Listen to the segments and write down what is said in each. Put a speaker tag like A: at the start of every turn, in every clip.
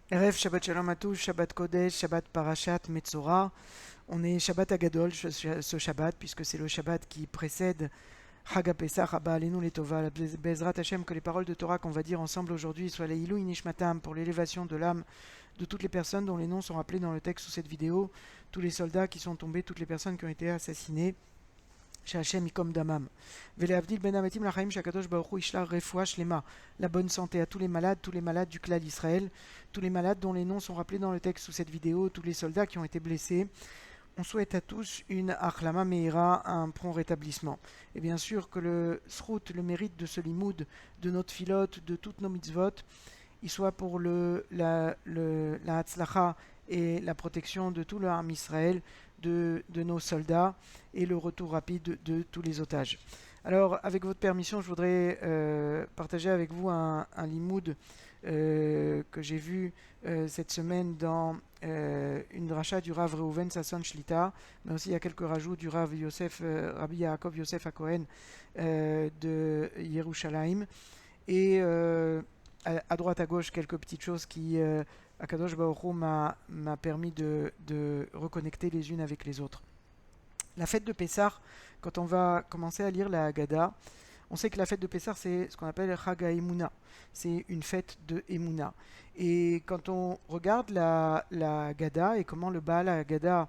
A: Erev Shabbat Shalom à tous, Shabbat Kodesh, Shabbat Parashat Metzora. On est Shabbat Agadol ce Shabbat, puisque c'est le Shabbat qui précède Chag HaPesach, Abba Alenu Letova, Bezrat Hashem, que les paroles de Torah qu'on va dire ensemble aujourd'hui soient les Ilui Nishmatam, pour l'élévation de l'âme de toutes les personnes dont les noms sont rappelés dans le texte sous cette vidéo, tous les soldats qui sont tombés, toutes les personnes qui ont été assassinées. Shachem Ikom Damam. Veleavdil Ben Ametim Lachaim Shakadosh Baruch Hu Ishlar Refoua Shlema. La bonne santé à tous les malades du clan d'Israël, tous les malades dont les noms sont rappelés dans le texte sous cette vidéo, tous les soldats qui ont été blessés. On souhaite à tous une Achlama Meira, un prompt rétablissement. Et bien sûr que le Srout, le mérite de ce limoud, de notre filote, de toutes nos mitzvot, il soit pour la Hatzlacha et la protection de tout le Ham Israël, de nos soldats et le retour rapide de tous les otages. Alors, avec votre permission, je voudrais partager avec vous un limoud que j'ai vu cette semaine dans une dracha du Rav Reuven Sasson Shlita, mais aussi il y a quelques rajouts du Rav Yosef, Rabbi Yaakov Yosef HaKohen de Yerushalayim. Et à droite à gauche, quelques petites choses qui, Akadosh Baruch Hu m'a permis de reconnecter les unes avec les autres. La fête de Pessah, quand on va commencer à lire la Haggadah, on sait que la fête de Pessah, c'est ce qu'on appelle Chag HaEmuna. C'est une fête de Emuna. Et quand on regarde la Haggadah et comment le Baal la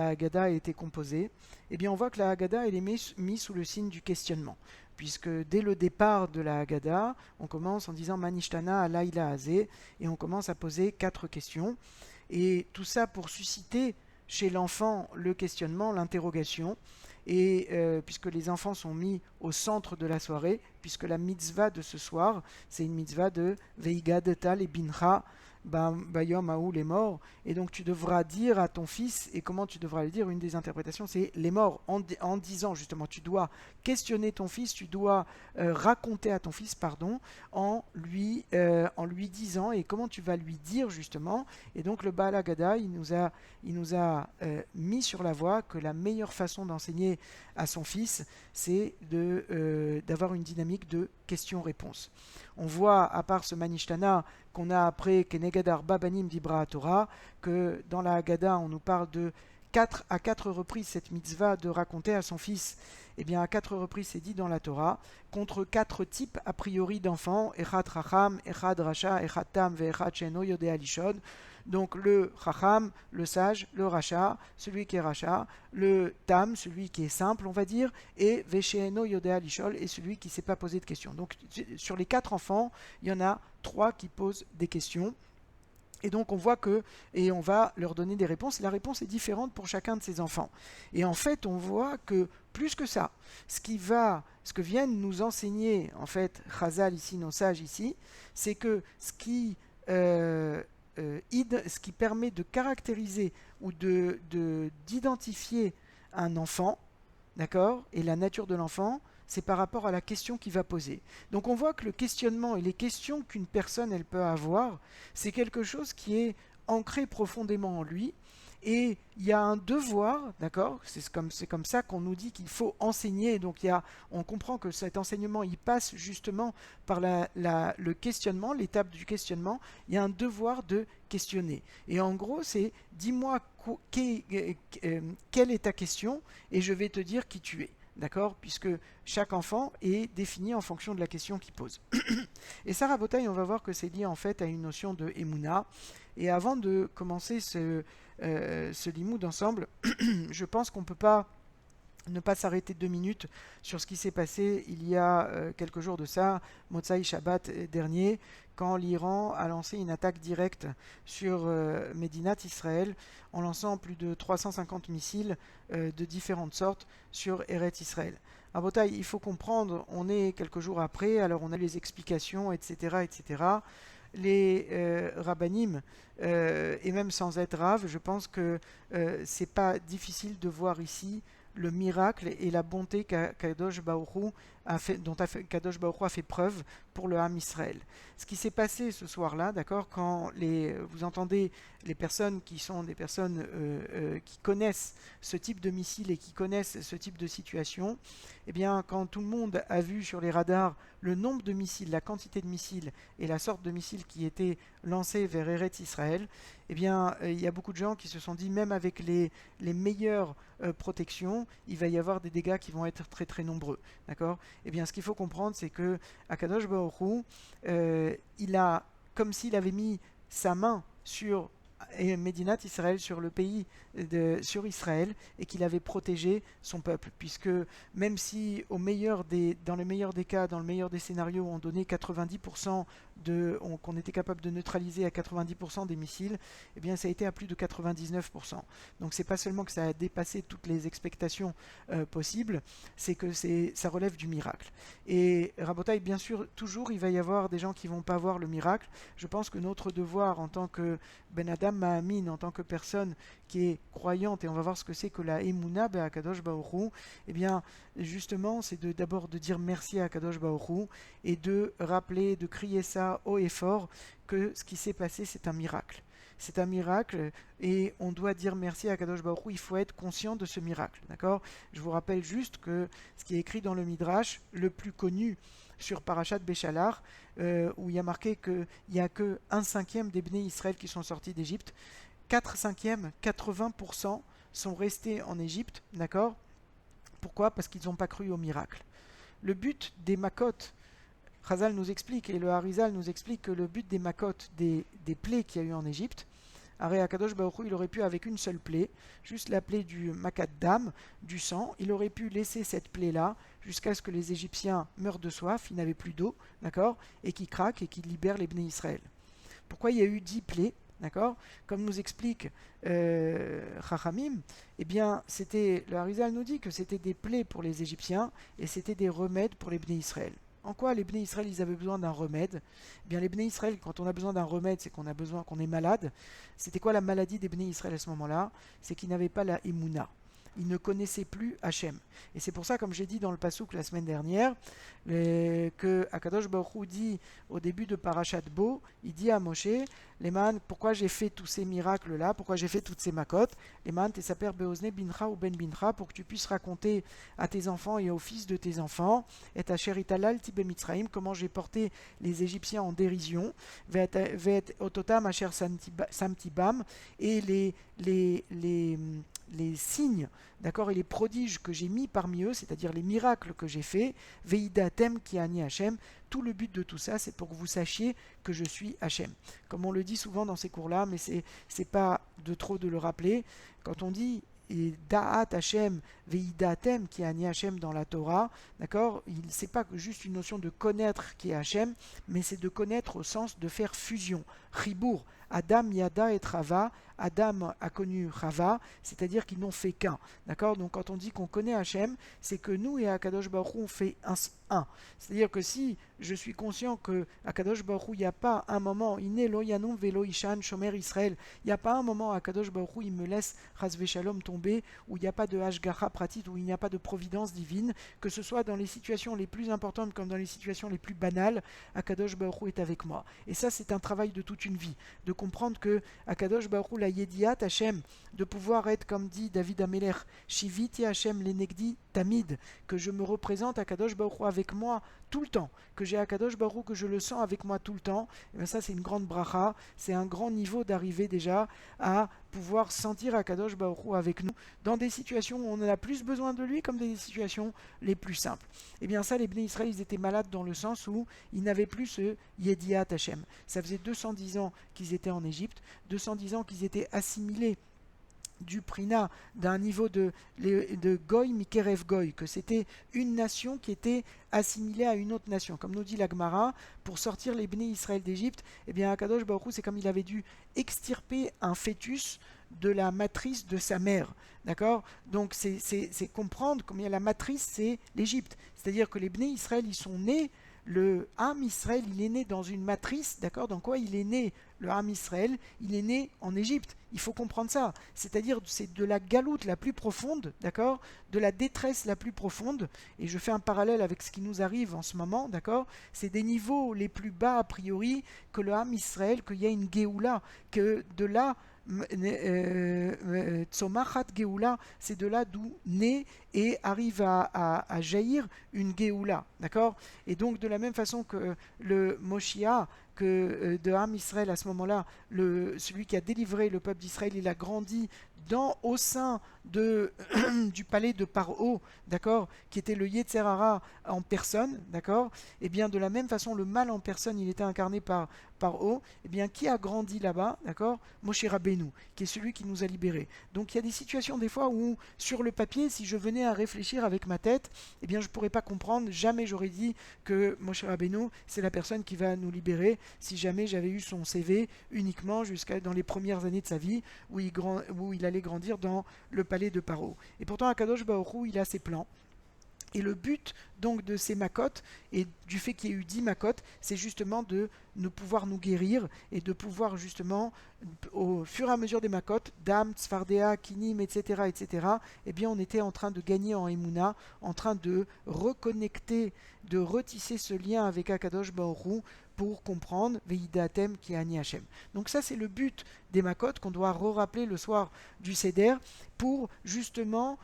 A: Haggadah a été composée, eh bien on voit que la Haggadah elle est mise sous le signe du questionnement. Puisque dès le départ de la Haggadah, on commence en disant Manishtana Alayla Hazeh, et on commence à poser 4 questions. Et tout ça pour susciter chez l'enfant le questionnement, l'interrogation, et puisque les enfants sont mis au centre de la soirée, puisque la mitzvah de ce soir, c'est une mitzvah de Veigadeta et Bincha Bayom Aou les morts, et donc tu devras dire à ton fils, et comment tu devras le dire, une des interprétations c'est les morts, en disant justement, tu dois questionner ton fils, tu dois raconter à ton fils, pardon, en lui disant, et comment tu vas lui dire justement, et donc le Baal Haggadah, il nous a mis sur la voie que la meilleure façon d'enseigner à son fils, c'est d'avoir une dynamique de questions-réponses. On voit, à part ce Manishtana qu'on a après Kenegad Arba Banim Dibra Torah, que dans la Haggadah, on nous parle de 4 à 4 reprises cette mitzvah de raconter à son fils. Eh bien, à 4 reprises, c'est dit dans la Torah, contre 4 types a priori d'enfants, Echad Racham, Echad Racha, Echad Tam, Echad Sheno Yodea Lishon. Donc le Racham, le sage, le Racha, celui qui est Racha, le Tam, celui qui est simple, on va dire, et Vesheno Yodea Lishol, et celui qui ne s'est pas posé de questions. Donc sur les 4 enfants, il y en a 3 qui posent des questions. Et donc on voit que, et on va leur donner des réponses, et la réponse est différente pour chacun de ces enfants. Et en fait, on voit que plus que ça, ce que viennent nous enseigner, en fait, Chazal ici, nos sages ici, c'est que ce qui permet de caractériser ou d'identifier un enfant, d'accord, et la nature de l'enfant, c'est par rapport à la question qu'il va poser. Donc on voit que le questionnement et les questions qu'une personne elle peut avoir, c'est quelque chose qui est ancré profondément en lui. Et il y a un devoir, d'accord. C'est comme ça qu'on nous dit qu'il faut enseigner. Donc on comprend que cet enseignement, il passe justement par le questionnement, l'étape du questionnement. Il y a un devoir de questionner. Et en gros, c'est dis-moi quelle est ta question et je vais te dire qui tu es. D'accord. Puisque chaque enfant est défini en fonction de la question qu'il pose. Et ça, Rabotai, on va voir que c'est lié en fait à une notion de Emouna. Et avant de commencer ce limoud ensemble, je pense qu'on ne peut pas ne pas s'arrêter 2 minutes sur ce qui s'est passé il y a quelques jours de ça, Motsai Shabbat dernier, quand l'Iran a lancé une attaque directe sur Médinat Israël en lançant plus de 350 missiles de différentes sortes sur Eretz Israël. À Botaï, il faut comprendre, on est quelques jours après, alors on a les explications, etc., etc. Les rabbinim, et même sans être rave, je pense que c'est pas difficile de voir ici le miracle et la bonté qu'Akadosh Baruch Hu dont Kadosh Baruch Hu a fait preuve pour le Ham Israël. Ce qui s'est passé ce soir-là, d'accord, quand vous entendez les personnes qui sont des personnes qui connaissent ce type de missile et qui connaissent ce type de situation, eh bien, quand tout le monde a vu sur les radars le nombre de missiles, la quantité de missiles et la sorte de missiles qui étaient lancés vers Eretz Israël, eh bien, il y a beaucoup de gens qui se sont dit, même avec les meilleures protections, il va y avoir des dégâts qui vont être très très nombreux. D'accord ? Eh bien, ce qu'il faut comprendre, c'est que Akadosh Baruch Hu, il a, comme s'il avait mis sa main sur Médinat Israël, sur le pays, sur Israël, et qu'il avait protégé son peuple, puisque même si dans le meilleur des cas, dans le meilleur des scénarios, on donnait 90% qu'on était capable de neutraliser à 90% des missiles, eh bien ça a été à plus de 99%. Donc c'est pas seulement que ça a dépassé toutes les expectations possibles, c'est que ça relève du miracle. Et Rabotai, bien sûr, toujours il va y avoir des gens qui vont pas voir le miracle. Je pense que notre devoir en tant que Ben Adam Ma'amin, en tant que personne qui est croyante, et on va voir ce que c'est que la Emouna Be'akadosh Baruch Hu, eh bien justement c'est d'abord de dire merci à Akadosh Baruch Hu et de rappeler, de crier ça haut et fort que ce qui s'est passé c'est un miracle. C'est un miracle et on doit dire merci à Kadosh Baruch Hu, il faut être conscient de ce miracle. D'accord ? Je vous rappelle juste que ce qui est écrit dans le Midrash, le plus connu sur Parashat Béchalar, où il y a marqué qu'il n'y a que 1/5 des Bnei Israël qui sont sortis d'Égypte, 4/5, 80% sont restés en Égypte. D'accord ? Pourquoi ? Parce qu'ils n'ont pas cru au miracle. Le but des Makot, Chazal nous explique, et le Harizal nous explique que le but des Makot, des plaies qu'il y a eu en Égypte, Aré Akadosh Baruch Hu, il aurait pu avec une seule plaie, juste la plaie du Makat Dam, du sang, il aurait pu laisser cette plaie-là jusqu'à ce que les Égyptiens meurent de soif, ils n'avaient plus d'eau, d'accord, et qu'ils craquent et qu'ils libèrent les Bnei Israël. Pourquoi il y a eu 10 plaies, d'accord? Comme nous explique Chachamim, eh bien, le Harizal nous dit que c'était des plaies pour les Égyptiens et c'était des remèdes pour les Bnei Israël. En quoi les Bnei Israël ils avaient besoin d'un remède? Eh bien, les Bnei Israël, quand on a besoin d'un remède, c'est qu'on est malade. C'était quoi la maladie des Bnei Israël à ce moment-là? C'est qu'ils n'avaient pas la Emouna. Ils ne connaissaient plus Hachem. Et c'est pour ça, comme j'ai dit dans le Passouk la semaine dernière, que Akadosh Baruch Hu dit au début de Parashat Bo, il dit à Moshe, Leman, pourquoi j'ai fait tous ces miracles-là, pourquoi j'ai fait toutes ces makotes, Leman, Tesaper Beozne Bincha ou Ben Bincha, pour que tu puisses raconter à tes enfants et aux fils de tes enfants, et à Sheritalal Tibe Mitzraim, comment j'ai porté les Égyptiens en dérision, Vet Ototam Asher Samtibam, et les signes, d'accord, et les prodiges que j'ai mis parmi eux, c'est-à-dire les miracles que j'ai faits, Veidatem ki ani Hachem, tout le but de tout ça, c'est pour que vous sachiez que je suis Hachem. Comme on le dit souvent dans ces cours-là, mais c'est pas de trop de le rappeler, quand on dit et Da'at Hachem, Veidatem qui est Ani Hachem dans la Torah, d'accord, c'est pas juste une notion de connaître qui est Hachem, mais c'est de connaître au sens de faire fusion, Chibour, Adam, Yada et Rava, Adam a connu Rava, c'est-à-dire qu'ils n'ont fait qu'un, d'accord. Donc quand on dit qu'on connaît Hachem, c'est que nous et Akadosh Baruch Hu on fait un. C'est-à-dire que si je suis conscient que Akadosh Baruch Hu, il n'y a pas un moment, Iné lo yanum velo ishan shomer Israël, il n'y a pas un moment Akadosh Baruch Hu, il me laisse Chas Veshalom tomber, où il n'y a pas de Hashgacha pratit, où il n'y a pas de providence divine, que ce soit dans les situations les plus importantes comme dans les situations les plus banales, Akadosh Baruch Hu est avec moi. Et ça c'est un travail de toute une vie, de comprendre que Akadosh Baruch Hu, la Yediat Hachem, de pouvoir être comme dit David Ameler, Shiviti Hachem lenegdi tamid, que je me représente Akadosh Baruch Hu avec moi tout le temps, que j'ai Akadosh Baruch Hu, que je le sens avec moi tout le temps, et bien ça c'est une grande bracha, c'est un grand niveau d'arriver déjà à pouvoir sentir Akadosh Baruch Hu avec nous dans des situations où on a plus besoin de lui comme des situations les plus simples. Et bien ça les Bnei Israël ils étaient malades dans le ssens où ils n'avaient plus ce Yediat Hachem. Ça faisait 210 ans qu'ils étaient en Égypte, 210 ans qu'ils étaient assimilés du Prina, d'un niveau de Goy Mikerev Goy, que c'était une nation qui était assimilée à une autre nation. Comme nous dit la Gemara, pour sortir les Bnei Israël d'Égypte, eh bien Akadosh Baruch Hu, c'est comme il avait dû extirper un fœtus de la matrice de sa mère. D'accord? Donc c'est comprendre combien la matrice c'est l'Égypte. C'est-à-dire que les Bnei Israël, ils sont nés, le Ham Israël, il est né dans une matrice, d'accord? Dans quoi il est né le Ham Israël, il est né en Égypte. Il faut comprendre ça. C'est-à-dire, c'est de la galoute la plus profonde, d'accord, de la détresse la plus profonde. Et je fais un parallèle avec ce qui nous arrive en ce moment, d'accord. C'est des niveaux les plus bas a priori que le Ham Israël, qu'il y a une Géoula, que de là Tzomachat Geoula, c'est de là d'où naît et arrive à jaillir une Geoula, d'accord. Et donc de la même façon que le Moshiach, que de Ham Israël à ce moment-là, celui qui a délivré le peuple d'Israël, il a grandi au sein du palais de Paro, d'accord, qui était le Yetzer Hara en personne, d'accord. Et bien de la même façon, le mal en personne, il était incarné par Paro. Et bien qui a grandi là-bas, d'accord, Moshe Rabbeinu, qui est celui qui nous a libérés. Donc il y a des situations des fois où sur le papier, si je venais à réfléchir avec ma tête, eh bien je pourrais pas comprendre. Jamais j'aurais dit que Moshe Rabbeinu c'est la personne qui va nous libérer. Si jamais j'avais eu son CV uniquement jusqu'à dans les premières années de sa vie où il allait grandir dans le palais de Paro. Et pourtant Akadosh Baruch Hu, il a ses plans. Et le but donc de ces makotes et du fait qu'il y ait eu 10 makotes, c'est justement de pouvoir nous guérir et de pouvoir justement, au fur et à mesure des makotes, Dam, Tzfardea, Kinim, etc., etc., eh bien on était en train de gagner en Emouna, en train de reconnecter, de retisser ce lien avec Akadosh Baruch Hu pour comprendre Veidatem qui est Ani Hashem. Donc ça c'est le but des makotes qu'on doit re-rappeler le soir du Seder pour justement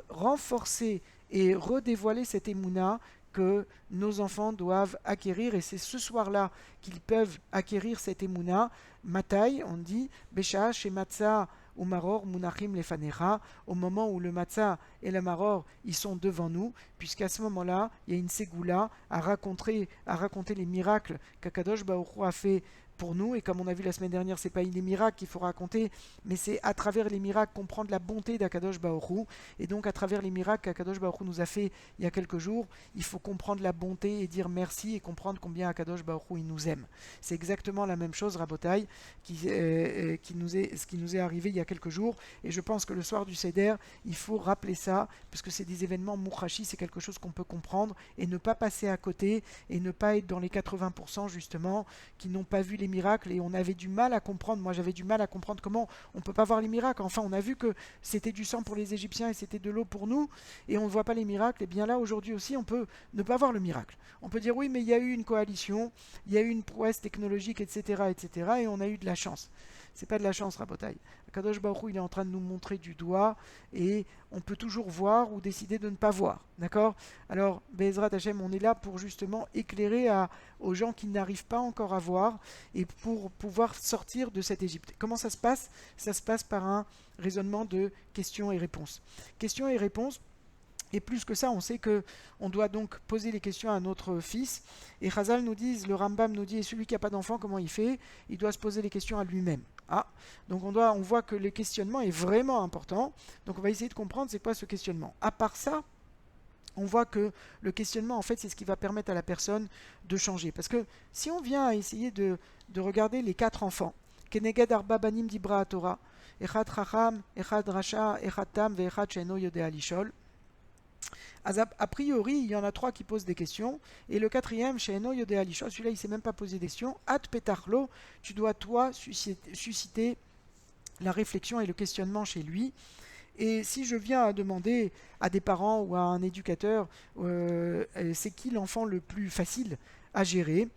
A: renforcer et redévoiler cette émouna que nos enfants doivent acquérir. Et c'est ce soir-là qu'ils peuvent acquérir cette émouna. Matai, on dit, Besha, chez Matzah ou Maror, Munachim Lefanecha, au moment où le Matzah et le Maror, ils sont devant nous, puisqu'à ce moment-là, il y a une ségoula à raconter les miracles qu'Akadosh Baruch Hu a fait pour nous, et comme on a vu la semaine dernière, c'est pas les miracles qu'il faut raconter, mais c'est à travers les miracles comprendre la bonté d'Akadosh Baruch Hu, et donc à travers les miracles qu'Akadosh Baruch Hu nous a fait il y a quelques jours, il faut comprendre la bonté et dire merci et comprendre combien Akadosh Baruch Hu il nous aime. C'est exactement la même chose, Rabotai, ce qui nous est arrivé il y a quelques jours, et je pense que le soir du Seder, il faut rappeler ça, parce que c'est des événements mouchachi, c'est quelque chose qu'on peut comprendre, et ne pas passer à côté, et ne pas être dans les 80% justement, qui n'ont pas vu les miracles, et on avait du mal à comprendre, moi j'avais du mal à comprendre comment on ne peut pas voir les miracles. Enfin on a vu que c'était du sang pour les Égyptiens et c'était de l'eau pour nous, et on ne voit pas les miracles. Et bien là aujourd'hui aussi on peut ne pas voir le miracle. On peut dire oui mais il y a eu une coalition, il y a eu une prouesse technologique, etc., etc., et on a eu de la chance. C'est pas de la chance, Rabotai. Kadosh Baruch Hu, il est en train de nous montrer du doigt, et on peut toujours voir ou décider de ne pas voir. D'accord? Alors, Be'ezrat Hashem, on est là pour justement éclairer aux gens qui n'arrivent pas encore à voir et pour pouvoir sortir de cette Égypte. Comment ça se passe? Ça se passe par un raisonnement de questions et réponses. Questions et réponses. Et plus que ça, on sait que on doit donc poser les questions à notre fils. Et Chazal nous dit, le Rambam nous dit, celui qui n'a pas d'enfant, comment il fait? Il doit se poser les questions à lui-même. Ah, donc on voit que le questionnement est vraiment important. Donc on va essayer de comprendre c'est quoi ce questionnement. À part ça, on voit que le questionnement, en fait, c'est ce qui va permettre à la personne de changer. Parce que si on vient à essayer de regarder les 4 enfants, Keneged Arba Banim Dibra Torah, Echad Chacham, Echad Rasha, Echad Tam, Ve'echad She'eno Yodea Lishol. A priori, il y en a 3 qui posent des questions, et le 4e, She'eno Yodea Lishol, celui-là, il ne s'est même pas posé des questions. At Petachlo, tu dois, toi, susciter la réflexion et le questionnement chez lui. Et si je viens à demander à des parents ou à un éducateur, c'est qui l'enfant le plus facile à gérer,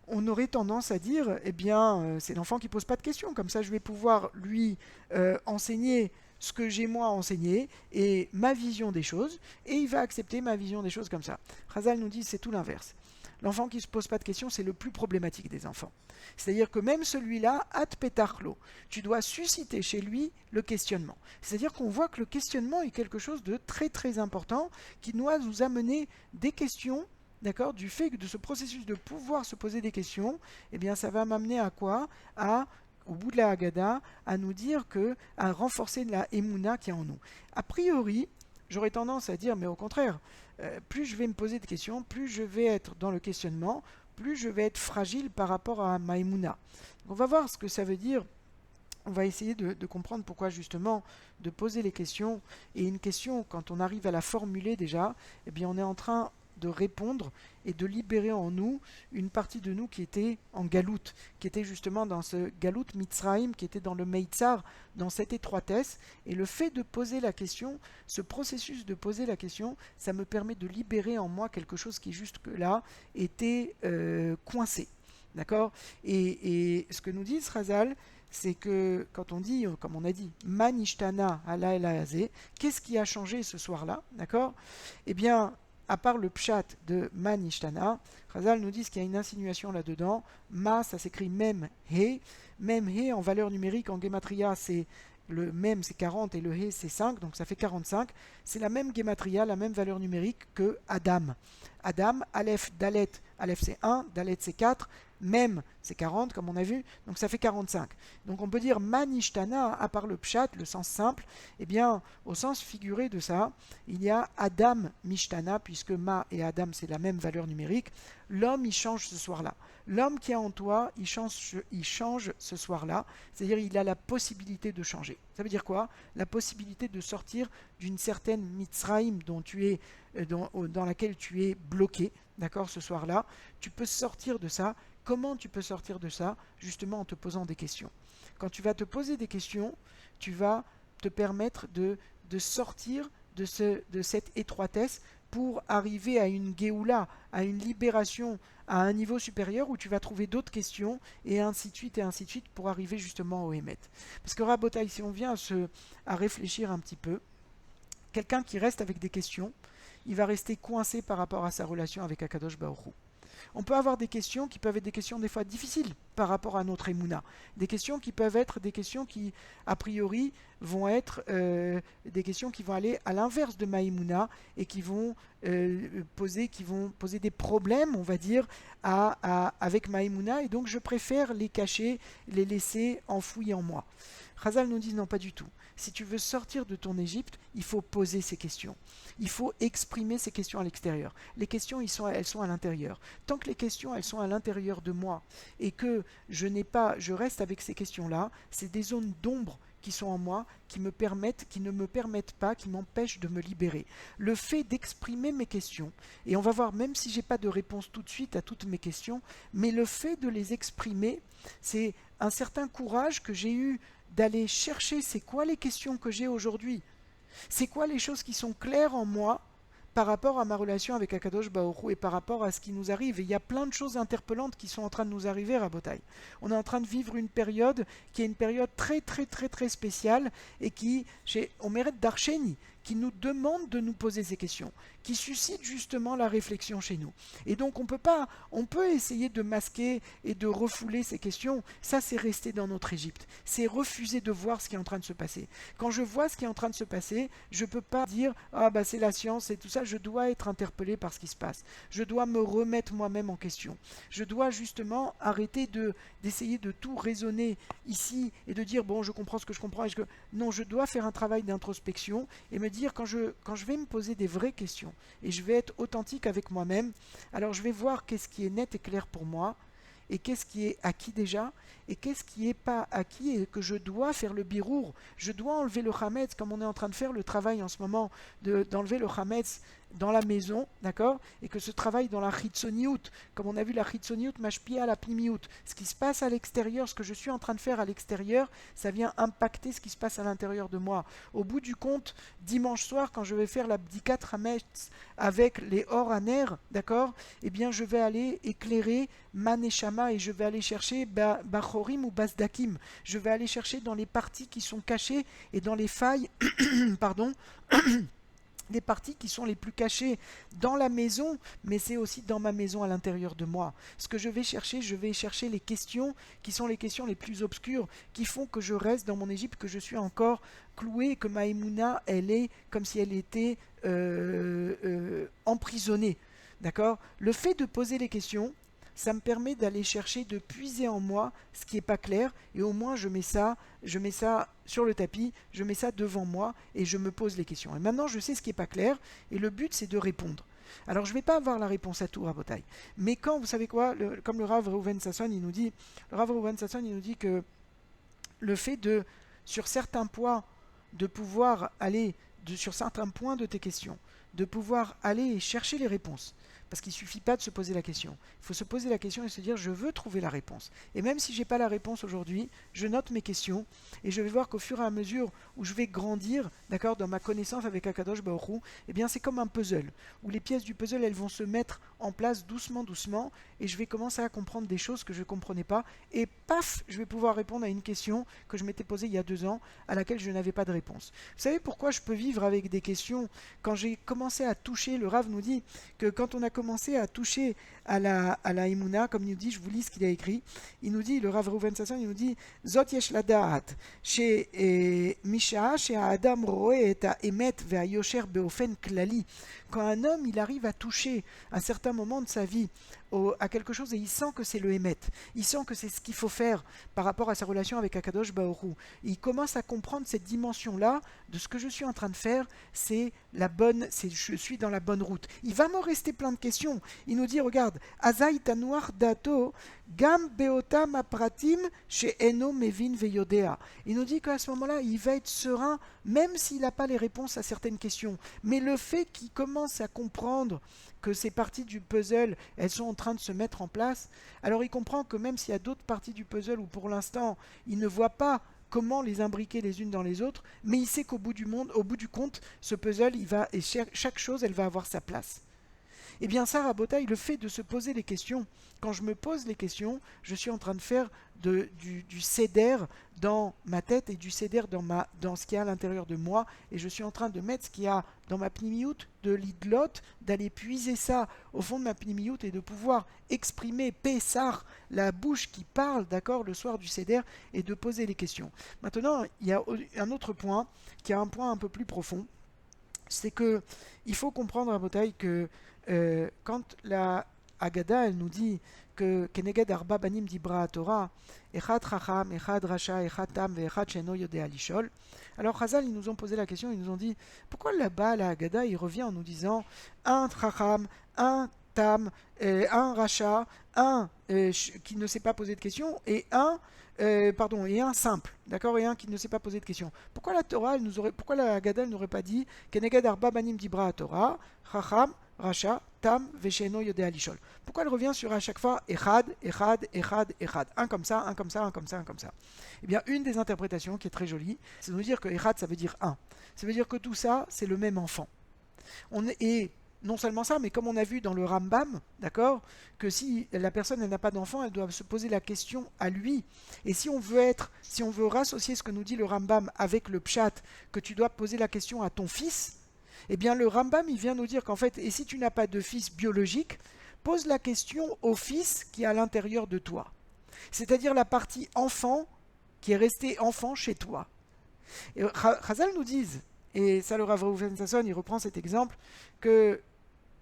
A: on aurait tendance à dire, eh bien, c'est l'enfant qui pose pas de questions. Comme ça, je vais pouvoir lui enseigner ce que j'ai moi enseigné et ma vision des choses, et il va accepter ma vision des choses comme ça. Chazal nous dit c'est tout l'inverse. L'enfant qui ne se pose pas de questions, c'est le plus problématique des enfants. C'est-à-dire que même celui-là, at petachlo, tu dois susciter chez lui le questionnement. C'est-à-dire qu'on voit que le questionnement est quelque chose de très très important qui doit nous amener des questions, d'accord, du fait de ce processus de pouvoir se poser des questions, eh bien ça va m'amener à quoi? Au bout de la Haggadah, à nous dire à renforcer la Emouna qui est en nous. A priori, j'aurais tendance à dire, mais au contraire, plus je vais me poser des questions, plus je vais être dans le questionnement, plus je vais être fragile par rapport à ma Emouna. On va voir ce que ça veut dire. On va essayer de comprendre pourquoi justement de poser les questions. Et une question, quand on arrive à la formuler déjà, eh bien on est en train de répondre et de libérer en nous une partie de nous qui était en galoute, qui était justement dans ce galoute Mitzraïm, qui était dans le Meitzar, dans cette étroitesse. Et le fait de poser la question, ce processus de poser la question, ça me permet de libérer en moi quelque chose qui jusque-là était coincé. D'accord. Et ce que nous dit Srazal, c'est que quand on dit, comme on a dit, Manishtana ala elazé, qu'est-ce qui a changé ce soir-là? D'accord. Eh bien, à part le pshat de Manishtana, Srazal nous dit qu'il y a une insinuation là-dedans. Ma, ça s'écrit Mem He. Mem He en valeur numérique, en Gematria, c'est le Mem c'est 40 et le He c'est 5, donc ça fait 45. C'est la même Gematria, la même valeur numérique que Adam. Adam, Aleph, Dalet, Aleph c'est 1, Dalet c'est 4, Mem c'est 40 comme on a vu, donc ça fait 45. Donc on peut dire Manishtana, à part le pshat, le sens simple, eh bien au sens figuré de ça, il y a Adam Mishtana, puisque Ma et Adam c'est la même valeur numérique, l'homme il change ce soir-là. L'homme qui est en toi, il change ce soir-là, c'est-à-dire il a la possibilité de changer. Ça veut dire quoi? La possibilité de sortir d'une certaine Mitzraïm dont tu es, dans laquelle tu es bloqué, d'accord, ce soir-là. Tu peux sortir de ça. Comment tu peux sortir de ça? Justement en te posant des questions. Quand tu vas te poser des questions, tu vas te permettre de sortir de cette étroitesse pour arriver à une Géoula, à une libération, à un niveau supérieur où tu vas trouver d'autres questions et ainsi de suite pour arriver justement au Hémet. Parce que Rabotai, si on vient à réfléchir un petit peu, quelqu'un qui reste avec des questions, il va rester coincé par rapport à sa relation avec Akadosh Baruch Hu. On peut avoir des questions qui peuvent être des questions des fois difficiles par rapport à notre Emouna. Des questions qui peuvent être des questions qui, a priori, vont être des questions qui vont aller à l'inverse de ma Emouna et qui vont poser des problèmes, on va dire, avec ma Emouna. Et donc je préfère les cacher, les laisser enfouis en moi. Chazal nous dit non, pas du tout. Si tu veux sortir de ton Égypte, il faut poser ces questions. Il faut exprimer ces questions à l'extérieur. Les questions, elles sont à l'intérieur. Tant que les questions, elles sont à l'intérieur de moi et que je reste avec ces questions-là, c'est des zones d'ombre qui sont en moi, qui ne me permettent pas, qui m'empêchent de me libérer. Le fait d'exprimer mes questions, et on va voir, même si je n'ai pas de réponse tout de suite à toutes mes questions, mais le fait de les exprimer, c'est un certain courage que j'ai eu d'aller chercher c'est quoi les questions que j'ai aujourd'hui, c'est quoi les choses qui sont claires en moi par rapport à ma relation avec Akadosh Baruch Hu et par rapport à ce qui nous arrive. Et il y a plein de choses interpellantes qui sont en train de nous arriver à Botaï. On est en train de vivre une période qui est une période très très très très spéciale et qui, on mérite d'Archéni, qui nous demande de nous poser ces questions, qui suscite justement la réflexion chez nous. Et donc on peut essayer de masquer et de refouler ces questions. Ça, c'est rester dans notre Égypte. C'est refuser de voir ce qui est en train de se passer. Quand je vois ce qui est en train de se passer, je ne peux pas dire ah bah c'est la science et tout ça. Je dois être interpellé par ce qui se passe. Je dois me remettre moi-même en question. Je dois justement arrêter d'essayer de tout raisonner ici et de dire bon je comprends ce que je comprends. Non, je dois faire un travail d'introspection et me dire quand je vais me poser des vraies questions et je vais être authentique avec moi-même, alors je vais voir qu'est-ce qui est net et clair pour moi et qu'est-ce qui est acquis déjà et qu'est-ce qui n'est pas acquis et que je dois faire le birour. Je dois enlever le chametz comme on est en train de faire le travail en ce moment d'enlever le chametz dans la maison, d'accord? Et que ce travail dans la chitzoniout, comme on a vu la chitzoniout mashpia à la pnimiout, ce qui se passe à l'extérieur, ce que je suis en train de faire à l'extérieur, ça vient impacter ce qui se passe à l'intérieur de moi. Au bout du compte, dimanche soir, quand je vais faire la bdikat chametz avec les or aner, d'accord? Eh bien, je vais aller éclairer ma neshama et je vais aller chercher bachorim ou basdakim. Je vais aller chercher dans les parties qui sont cachées et dans les failles, pardon, les parties qui sont les plus cachées dans la maison, mais c'est aussi dans ma maison à l'intérieur de moi. Ce que je vais chercher les questions qui sont les questions les plus obscures, qui font que je reste dans mon Égypte, que je suis encore cloué, que ma Emouna, elle est comme si elle était emprisonnée. D'accord? Le fait de poser les questions, ça me permet d'aller chercher, de puiser en moi ce qui n'est pas clair, et au moins je mets ça sur le tapis, je mets ça devant moi, et je me pose les questions. Et maintenant je sais ce qui n'est pas clair, et le but c'est de répondre. Alors je ne vais pas avoir la réponse à tout, Rabotai. Mais quand, vous savez quoi, comme le Rav Reuven Sasson, il nous dit que le fait sur certains points, de pouvoir aller, sur certains points de tes questions, de pouvoir aller chercher les réponses, Parce qu'il ne suffit pas de se poser la question. Il faut se poser la question et se dire, je veux trouver la réponse. Et même si je n'ai pas la réponse aujourd'hui, je note mes questions et je vais voir qu'au fur et à mesure où je vais grandir, d'accord, dans ma connaissance avec Akadosh Baruch Hu, eh bien c'est comme un puzzle, où les pièces du puzzle, elles vont se mettre en place doucement, doucement, et je vais commencer à comprendre des choses que je ne comprenais pas, et paf, je vais pouvoir répondre à une question que je m'étais posée il y a 2 ans, à laquelle je n'avais pas de réponse. Vous savez pourquoi je peux vivre avec des questions? Quand j'ai commencé à toucher, le Rav nous dit que quand on a commencé à toucher à la Emouna, comme il nous dit, je vous lis ce qu'il a écrit, il nous dit, le Rav Reuven Sasson, il nous dit, Zot yesh ladaat, chez Misha, chez Adam roe et à Emet vers Yosher beofen klali. Quand un homme, il arrive à toucher à un certain moment de sa vie à quelque chose et il sent que c'est le Emet, il sent que c'est ce qu'il faut faire par rapport à sa relation avec Akadosh Baruch Hu. Il commence à comprendre cette dimension-là de ce que je suis en train de faire, c'est la bonne, je suis dans la bonne route. Il va me rester plein de questions. Il nous dit, regarde, Azaï tanuar dato gam beotam apratim chez Eno mevin veyodea. Il nous dit qu'à ce moment-là, il va être serein, même s'il n'a pas les réponses à certaines questions. Mais le fait qu'il commence à comprendre que ces parties du puzzle, elles sont en train de se mettre en place, alors il comprend que même s'il y a d'autres parties du puzzle où pour l'instant, il ne voit pas comment les imbriquer les unes dans les autres, mais il sait qu'au bout du monde, au bout du compte, ce puzzle, chaque chose, elle va avoir sa place. Eh bien ça, Rabotaï, le fait de se poser les questions, quand je me pose les questions, je suis en train de faire du céder dans ma tête et du céder dans ce qu'il y a à l'intérieur de moi, et je suis en train de mettre ce qu'il y a dans ma pnimiout, de l'idlot, d'aller puiser ça au fond de ma pnimiout et de pouvoir exprimer Pessar, la bouche qui parle, d'accord, le soir du céder, et de poser les questions. Maintenant, il y a un autre point, qui est un point un peu plus profond, c'est que il faut comprendre à Botaï que quand la Agada elle nous dit que Keneged Arba Banim Dibra Torah, Echad Chacham, Echad Rasha, Echad Tam, Echad Sheno Yodea Lishol. Alors Chazal, ils nous ont posé la question, ils nous ont dit pourquoi là-bas la Agada il revient en nous disant un Chacham, un Tam, un Rasha, un qui ne s'est pas posé de question et et un simple, d'accord, et un qui ne s'est pas posé de question. Pourquoi la Torah, pourquoi la Haggadah n'aurait pas dit Keneged Arba Banim Dibra Torah, Chacham, Rasha, Tam, Vesheno Yodea Lishol. Pourquoi elle revient sur à chaque fois Echad, Echad, Echad, Echad, un comme ça, un comme ça, un comme ça, un comme ça. Eh bien, une des interprétations qui est très jolie, c'est de nous dire que Echad, ça veut dire un. Ça veut dire que tout ça, c'est le même enfant. Et non seulement ça, mais comme on a vu dans le Rambam, d'accord, que si la personne n'a pas d'enfant, elle doit se poser la question à lui. Et si on veut rassocier ce que nous dit le Rambam avec le Pshat, que tu dois poser la question à ton fils, eh bien le Rambam, il vient nous dire qu'en fait, et si tu n'as pas de fils biologique, pose la question au fils qui est à l'intérieur de toi. C'est-à-dire la partie enfant qui est restée enfant chez toi. Et Chazal nous disent, et ça le Rav Reuven Sasson, il reprend cet exemple, que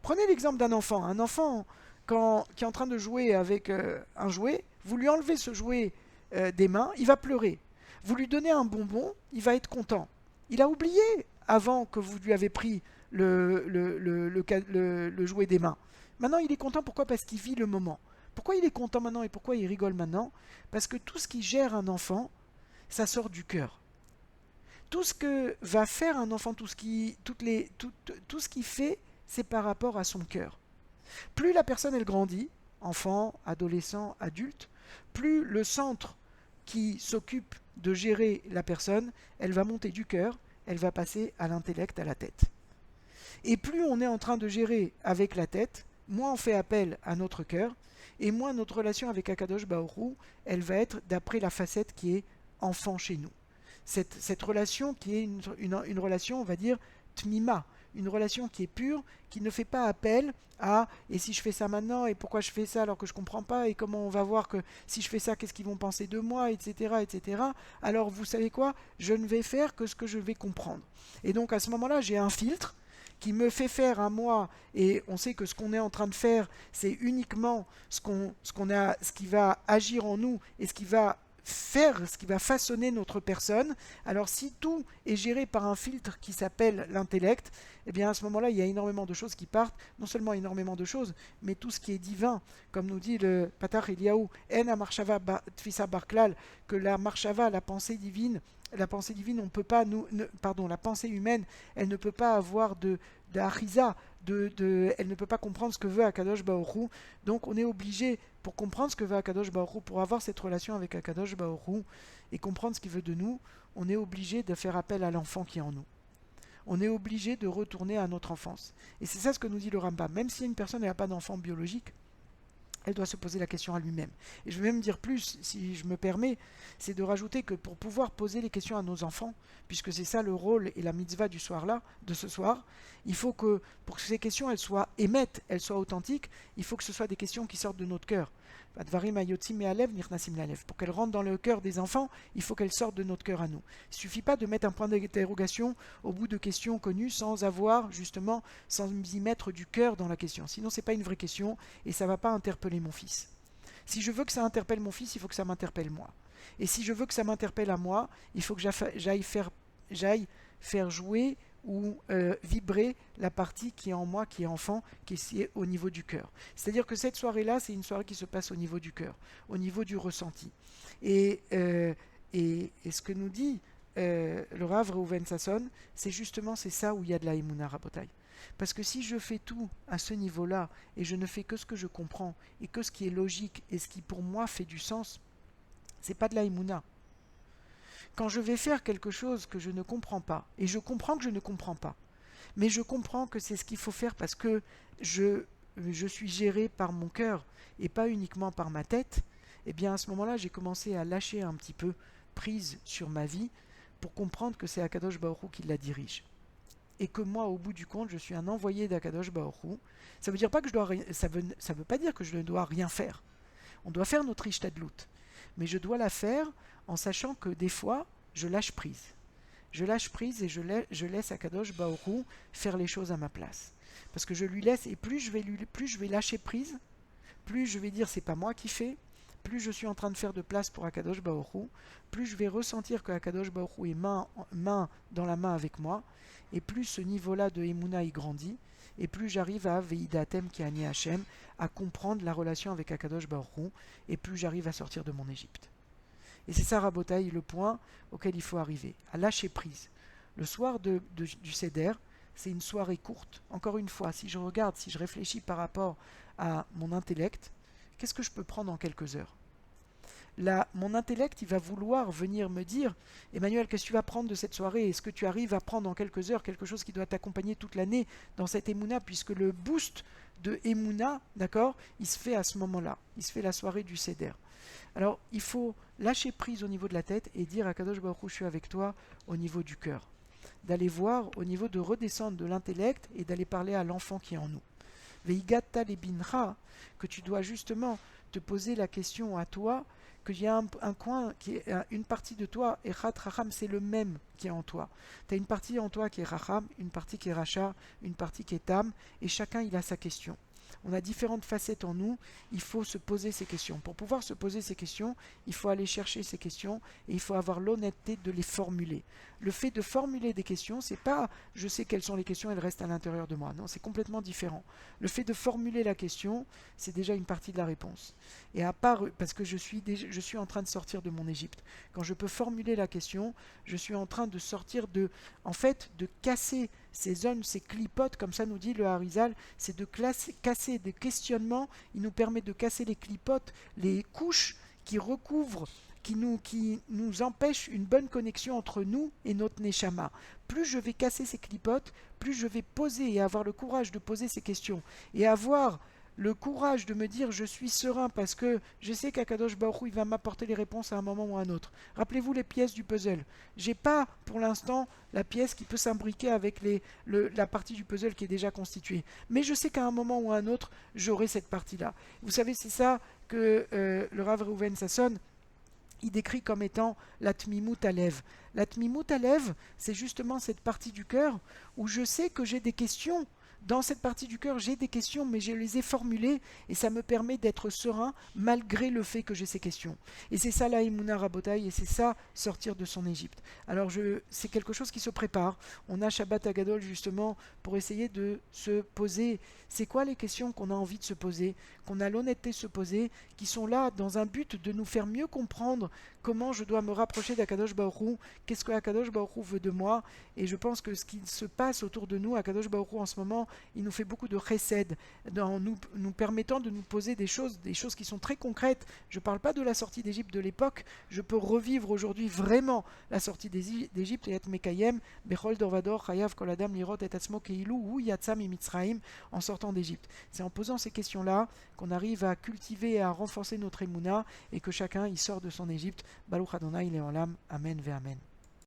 A: prenez l'exemple d'un enfant. Un enfant qui est en train de jouer avec un jouet, vous lui enlevez ce jouet des mains, il va pleurer. Vous lui donnez un bonbon, il va être content. Il a oublié avant que vous lui avez pris le jouet des mains. Maintenant, il est content, pourquoi? Parce qu'il vit le moment. Pourquoi il est content maintenant et pourquoi il rigole maintenant? Parce que tout ce qui gère un enfant, ça sort du cœur. Tout ce que va faire un enfant, tout ce qu'il fait, c'est par rapport à son cœur. Plus la personne elle grandit, enfant, adolescent, adulte, plus le centre qui s'occupe de gérer la personne, elle va monter du cœur, elle va passer à l'intellect, à la tête. Et plus on est en train de gérer avec la tête, moins on fait appel à notre cœur, et moins notre relation avec Akadosh Baruch Hu, elle va être d'après la facette qui est enfant chez nous. Cette relation qui est une relation, on va dire, tmima, une relation qui est pure, qui ne fait pas appel à et si je fais ça maintenant, et pourquoi je fais ça alors que je ne comprends pas, et comment on va voir que si je fais ça, qu'est-ce qu'ils vont penser de moi, etc., etc. Alors vous savez quoi? Je ne vais faire que ce que je vais comprendre. Et donc à ce moment-là, j'ai un filtre qui me fait faire à moi, et on sait que ce qu'on est en train de faire, c'est uniquement ce qui va agir en nous, et ce qui va façonner notre personne. Alors si tout est géré par un filtre qui s'appelle l'intellect, eh bien à ce moment-là, il y a énormément de choses qui partent, non seulement énormément de choses, mais tout ce qui est divin, comme nous dit le Patach Eliyahu, En ha-marshava tfisa barklal, que la marshava, la pensée divine, on peut pas la pensée humaine, elle ne peut pas avoir de achisa, elle ne peut pas comprendre ce que veut Akadosh Baruch Hu. Donc on est obligé, pour comprendre ce que veut Akadosh Baruch Hu, pour avoir cette relation avec Akadosh Baruch Hu et comprendre ce qu'il veut de nous, on est obligé de faire appel à l'enfant qui est en nous. On est obligé de retourner à notre enfance. Et c'est ça ce que nous dit le Rambam. Même si une personne n'a pas d'enfant biologique, elle doit se poser la question à lui-même. Et je vais même dire plus, si je me permets, c'est de rajouter que pour pouvoir poser les questions à nos enfants, puisque c'est ça le rôle et la mitzvah du soir là, de ce soir, il faut que, pour que ces questions elles soient émettes, elles soient authentiques, il faut que ce soit des questions qui sortent de notre cœur. Pour qu'elles rentrent dans le cœur des enfants, il faut qu'elles sortent de notre cœur à nous. Il ne suffit pas de mettre un point d'interrogation au bout de questions connues sans avoir, justement, sans y mettre du cœur dans la question. Sinon, ce n'est pas une vraie question et ça ne va pas interpeller mon fils. Si je veux que ça interpelle mon fils, il faut que ça m'interpelle moi. Et si je veux que ça m'interpelle à moi, il faut que j'aille faire jouer ou vibrer la partie qui est en moi, qui est enfant, qui est au niveau du cœur. C'est-à-dire que cette soirée-là, c'est une soirée qui se passe au niveau du cœur, au niveau du ressenti. Et ce que nous dit le Rav Reuven Sasson, c'est ça où il y a de la Emouna Rabotai. Parce que si je fais tout à ce niveau-là, et je ne fais que ce que je comprends, et que ce qui est logique, et ce qui pour moi fait du sens, c'est pas de la Emouna. Quand je vais faire quelque chose que je ne comprends pas, et je comprends que je ne comprends pas, mais je comprends que c'est ce qu'il faut faire parce que je suis géré par mon cœur et pas uniquement par ma tête, eh bien à ce moment-là, j'ai commencé à lâcher un petit peu prise sur ma vie pour comprendre que c'est Akadosh Baruch Hu qui la dirige. Et que moi, au bout du compte, je suis un envoyé d'Akadosh Baruch Hu. Ça veut dire pas que ça veut pas dire que je ne dois rien faire. On doit faire notre Ishtadlut. Mais je dois la faire en sachant que des fois, je lâche prise. Je lâche prise et je laisse Akadosh Baruch Hu faire les choses à ma place. Parce que je lui laisse, et plus je vais lâcher prise, plus je vais dire c'est pas moi qui fais, plus je suis en train de faire de place pour Akadosh Baruch Hu, plus je vais ressentir que Akadosh Baruch Hu est main dans la main avec moi, et plus ce niveau-là de Emouna y grandit, et plus j'arrive à Veidatem qui Ani Hashem, à comprendre la relation avec Akadosh Baruch Hu, et plus j'arrive à sortir de mon Égypte. Et c'est ça, Rabotai, le point auquel il faut arriver, à lâcher prise. Le soir du Seder, c'est une soirée courte. Encore une fois, si je réfléchis par rapport à mon intellect, qu'est-ce que je peux prendre en quelques heures ? Là, mon intellect, il va vouloir venir me dire « Emmanuel, qu'est-ce que tu vas prendre de cette soirée ? Est-ce que tu arrives à prendre en quelques heures quelque chose qui doit t'accompagner toute l'année dans cette Emouna ?» Puisque le boost de Emouna, d'accord, il se fait à ce moment-là. Il se fait la soirée du Seder. Alors, il faut lâcher prise au niveau de la tête et dire à Kadosh Baruch Hu, je suis avec toi au niveau du cœur. D'aller voir au niveau de redescendre de l'intellect et d'aller parler à l'enfant qui est en nous. Veigata le bincha, que tu dois justement te poser la question à toi, qu'il y a un coin, une partie de toi, et Racham, c'est le même qui est en toi. Tu as une partie en toi qui est Racham, une partie qui est Racha, une partie qui est Tam, et chacun il a sa question. On a différentes facettes en nous, il faut se poser ces questions. Pour pouvoir se poser ces questions, il faut aller chercher ces questions et il faut avoir l'honnêteté de les formuler. Le fait de formuler des questions, c'est pas je sais quelles sont les questions, elles restent à l'intérieur de moi. Non, c'est complètement différent. Le fait de formuler la question, c'est déjà une partie de la réponse. Et à part, parce que je suis en train de sortir de mon Égypte. Quand je peux formuler la question, je suis en train de sortir de casser ces zones, ces clipotes, comme ça nous dit le Harizal, c'est de casser des questionnements, il nous permet de casser les clipotes, les couches qui recouvrent, qui nous empêchent une bonne connexion entre nous et notre Neshama. Plus je vais casser ces clipotes, plus je vais poser et avoir le courage de poser ces questions et avoir le courage de me dire je suis serein parce que je sais qu'Akadosh Baruch Hu il va m'apporter les réponses à un moment ou à un autre. Rappelez-vous les pièces du puzzle. J'ai pas pour l'instant la pièce qui peut s'imbriquer avec la partie du puzzle qui est déjà constituée. Mais je sais qu'à un moment ou à un autre, j'aurai cette partie-là. Vous savez, c'est ça que le Rav Reuven Sasson il décrit comme étant la Tmimut Alev. La Tmimut Alev, c'est justement cette partie du cœur où je sais que j'ai des questions. Dans cette partie du cœur, j'ai des questions, mais je les ai formulées et ça me permet d'être serein malgré le fait que j'ai ces questions. Et c'est ça la Emouna Rabotai et c'est ça sortir de son Égypte. Alors c'est quelque chose qui se prépare. On a Shabbat Agadol justement pour essayer de se poser. C'est quoi les questions qu'on a envie de se poser, qu'on a l'honnêteté de se poser, qui sont là dans un but de nous faire mieux comprendre comment je dois me rapprocher d'Akadosh Baruch Hu, qu'est-ce que Akadosh Baruch Hu veut de moi. Et je pense que ce qui se passe autour de nous, Akadosh Baruch Hu en ce moment, il nous fait beaucoup de chesed, en nous permettant de nous poser des choses qui sont très concrètes. Je ne parle pas de la sortie d'Égypte de l'époque, je peux revivre aujourd'hui vraiment la sortie d'Égypte et être mekayem, bechol dorvador, chayav kol adam lirot et atzmo keilu ou yatzam imitzraim, en sortant d'Égypte. C'est en posant ces questions-là qu'on arrive à cultiver et à renforcer notre émouna et que chacun y sort de son Égypte. Baruch Adonai Leolam, Amen ve Amen.